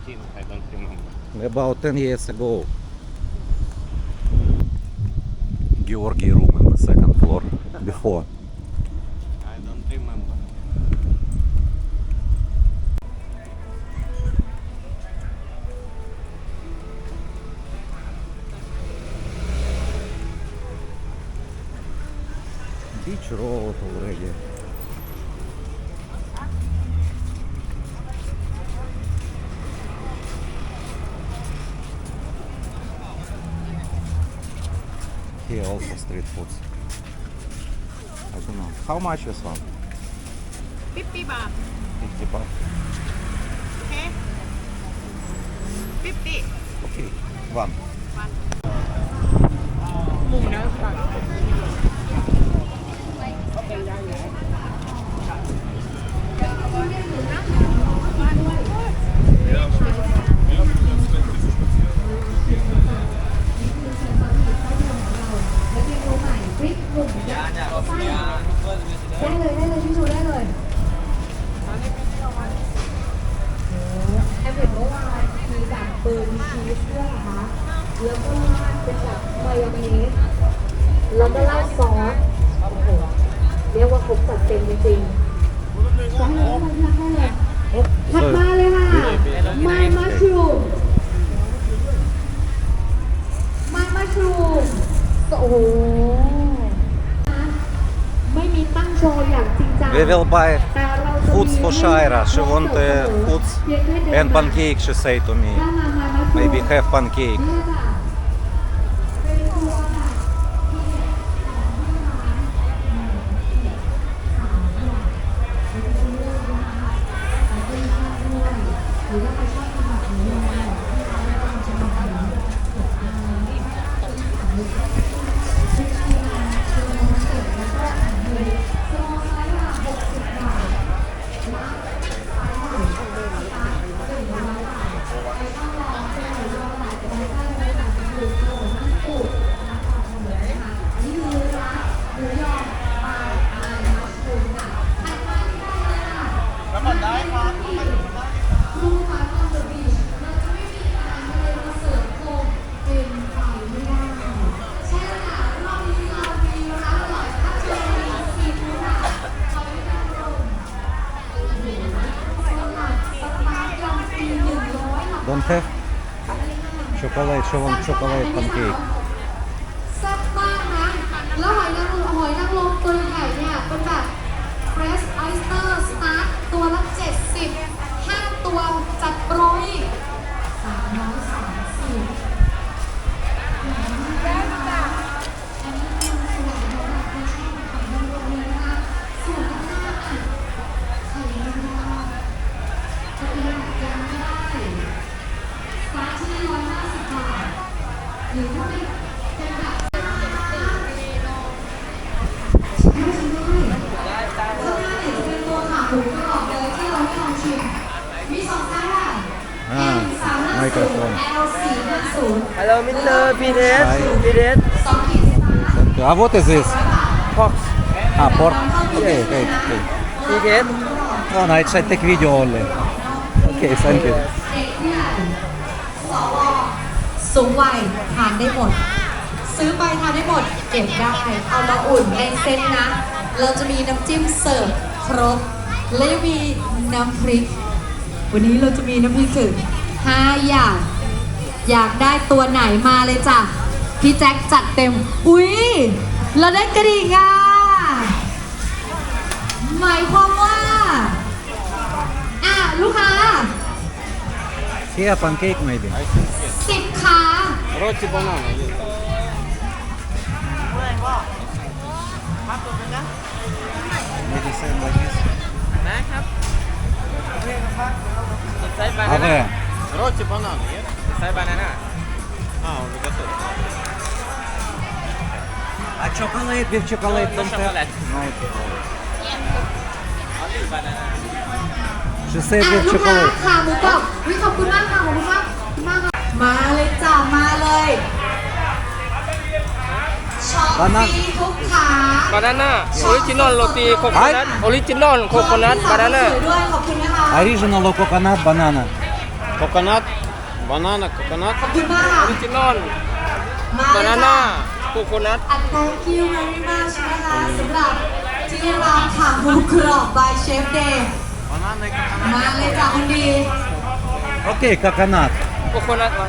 15, I don't remember. About 10 years ago. Georgi room in the second floor before. I don't remember. Beach road already. Here also street foods. I don't know. How much is one? 50 baht. 50 baht. Okay. 50. Okay, one. หมูนะสั่ง ได้เลยพี่ชูได้เลยแอมเห็นเมื่อวานมีแบบเบอร์มีชีสด้วยเหรอคะแล้วก็เป็นแบบมายองเนสแล้วก็ราดซอสโอ้โหเรียกว่าครบจัดเต็มจริงๆจะให้เลยให้เลยถัดมาเลยค่ะMy Mushroom My Mushroom โอ้โหไม่มีตั้งโชว์อย่างจริงจัง We will buy แต่เราจะมี foods for Shaira. She want foods and pancake, she say to me. ถ้ามามา Maybe have pancake. เนี่ยค่ะเป็นตัวค่ะหรือว่าใครชอบทำแบบนี้เลยDon't have chocolate. She want chocolate pancake. แซ่บมากนะแล้วหอยนางรมตัวใหญ่เนี่ยเป็นแบบ fresh oyster start ตัวละ70 5 ตัวจัดโปรอีก330หรือถ้าเป็นแบบเป็นตัวขาหมูกรอบเลยที่เราไม่ลองชิมมี2ไส้ค่ะ Microphone. L450 Hello, Mr. Pires. Hi. Pires. 2 ขีดนะคะ Thank you. Ah, what is this? Fox. Ah, pork. Okay, okay, okay. Pires. Oh, no, it's I take video only. Okay, thank you. เด็กเนี่ยสวสูงวัยทานได้หมด ซื้อไปทานได้หมด เก็บได้ เอามาอุ่นในเซตนะ เราจะมีน้ำจิ้มเสิร์ฟครบ และยังมีน้ำพริก วันนี้เราจะมีน้ำพริกถึง5 อย่าง อยากได้ตัวไหนมาเลยจ้ะ พี่แจ็คจัดเต็ม อุ๊ย เราได้กระดิ่งอ่ะ หมายความว่า ลูกค้า Here, pancake maybe. 10 ขา Roti banana. Yes. Maybe same like this. นะครับใส่บา Ah, นาน่า there. Roti banana. Yes. ใส่บานาน่า Ah, we got it. Ah, chocolate with chocolate. No Don't have. chocolate. No chocolate. only banana She said with ลูกค้า chocolate. ขาหมูกรอบวิขอบคุณมากค่ะขอบคุณมากค่ะมาเลยจ้ามาเลยช็อปปี้ทุกขา บานาน่าออริจินอลโรตีโคโคนัทออริจินอลโคโคนัทบานาน่า สวยด้วยขอบคุณนะคะ Original coconut banana. Coconut, banana, coconut. ขอบคุณมากค่ะ ออริจินอล มา บา เลย นา ค่ะ น่าโคโคนัท and thank you very much นะคะสำหรับที่ร้านขาหมูกรอบ by Chef Day Banana, มาเลยจ้ะคนดี Окей, coconut. โคโคนัทวะ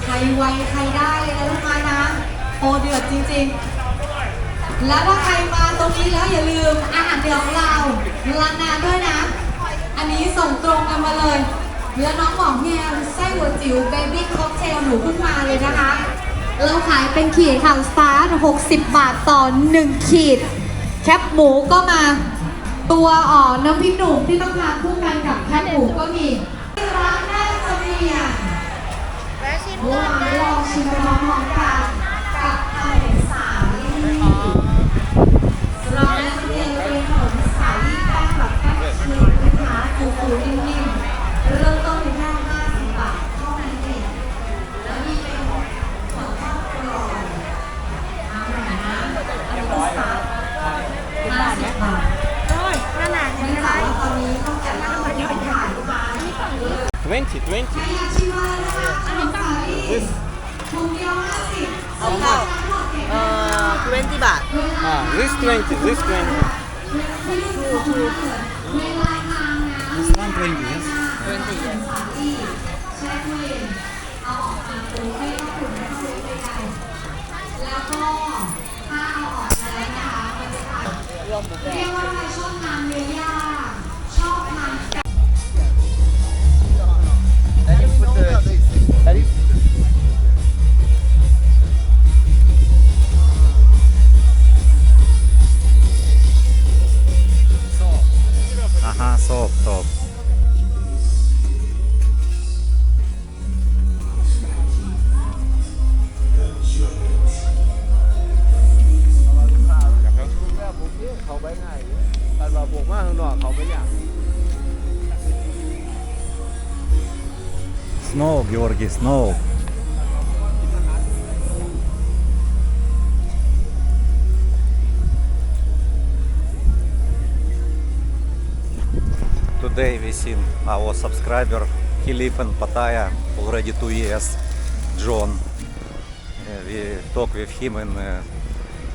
ใครไวใครได้เลยนะลูกค้านะโอเดือดจริงๆ แล้วถ้าใครมาตรงนี้แล้วอย่าลืมอาหารเดือดของเราลานาด้วยนะ อันนี้ส่งตรงกันมาเลย แล้วน้องบอกเนี่ยไส้หัวจิ๋วเบบี้ค็อกเทลหนูเพิ่งมาเลยนะคะ เราขายเป็นขีดค่ะสตาร์ท60 บาทต่อ 1 ขีด แคปหมูก็มา ตัวน้ำพริกหนุ่มที่ต้องทานคู่กันกับแคปหมูก็มีร้านแม่เสมียน และชิม ล ก่อน อง นะ ลองชิมพร้อมๆกันกับขนมสาลี่เราและเรียนเป็นขนมสาลี่แป้งแบบแป้งเค้กนะคะฟูๆนิ่มๆเริ่มต้นที่แค่50 บาทเท่านั้นเองแล้วมีเป็นหัวทอดกรอบเอาหน่อยนะอันนี้ก็สาม50 บาท โอ้ยขนาด เนื่ นี้ องจากว่าตอนนี้ต้องจัดร้านขายขายลูกค้า 20, 20. ใครอยากชิมอะไรนะคะขนมสาลี่ถุงเดียว50 เอาเข้า20 บาท Ah, this 20, this 20. This one 20, yes? แล้วก็ถ้าเอาออกมาแล้วนะคะมันจะทานเรียกว่าใครชอบทานเนื้อย่างชอบทานไก่ Ага, соп. Snow, Георгий, snow. Today we seen our subscriber. He live in Pattaya already 2 years. John. We talk with him in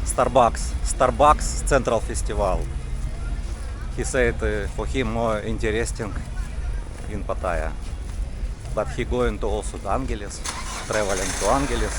Starbucks Central Festival. He said for him more interesting in Pattaya. But he going to also to Angeles, traveling to Angeles.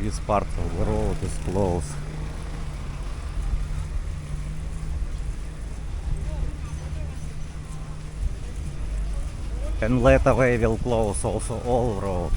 This part of the road is closed. And later we will close also all road.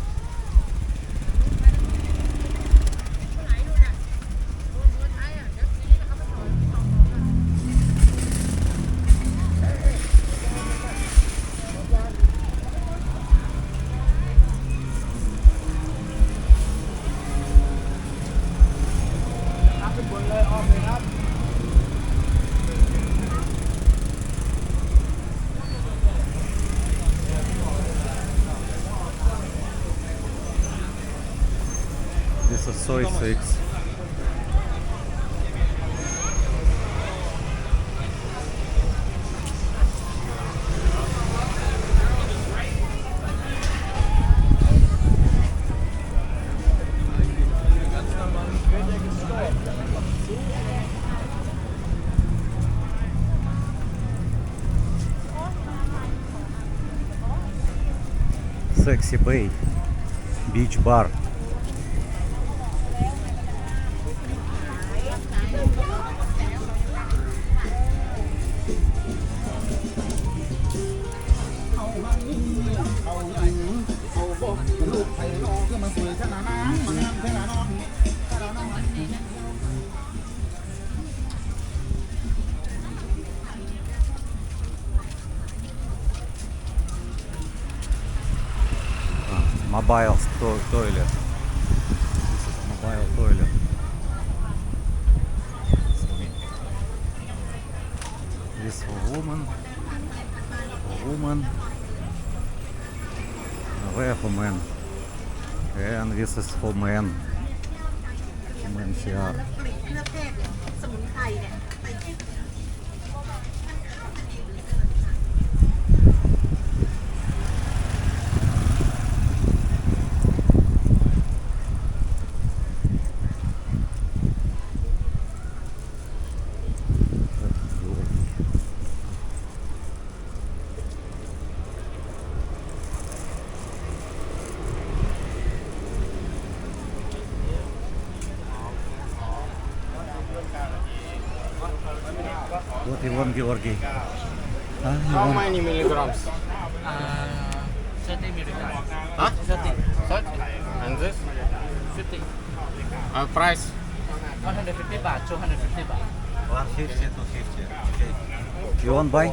This is soy 6. Sexy Bay Beach Bar. mobile toilet. This is mobile toilet. This for woman, there for men, and this is for men. Men's here. เพื่อเพศเนี่ยสมุนไพรเนี่ยไปที่ What you want, Georgi? Huh? You How want- many milligrams? 30 milligrams. Huh? 30. 30. And this? 50. Price? 150 baht, 250 baht. 150 to 50. Okay. You want buy?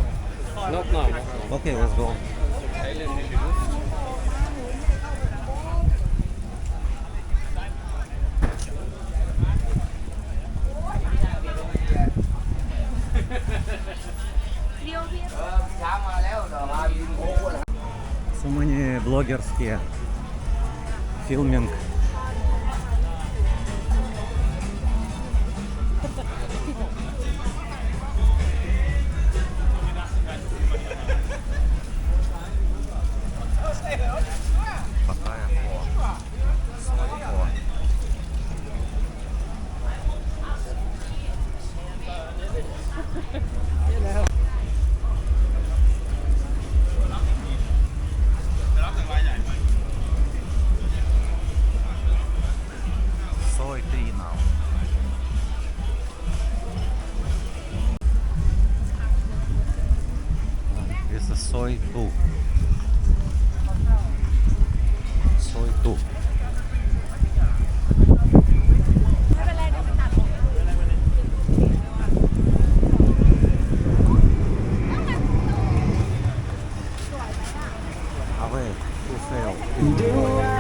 Not now. Okay, let's go. So many bloggers here filming. Pattaya pho. Soy pho. Soy 3 now. This is soy 2. Soy 2. Away to fail.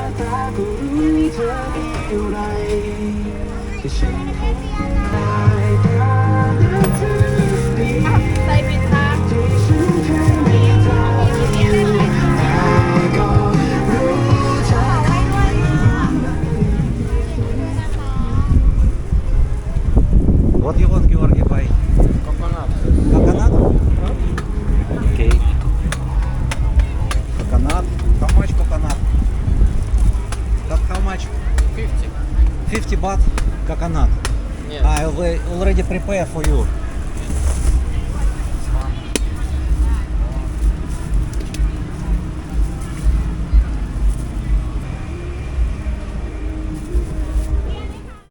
ใส่ปิดทาง What do you want, Georgi, buy? Coconut. Coconut? Okay. Coconut. How much coconut? How much? 50. 50 baht coconut. Yes. I already prepare for you.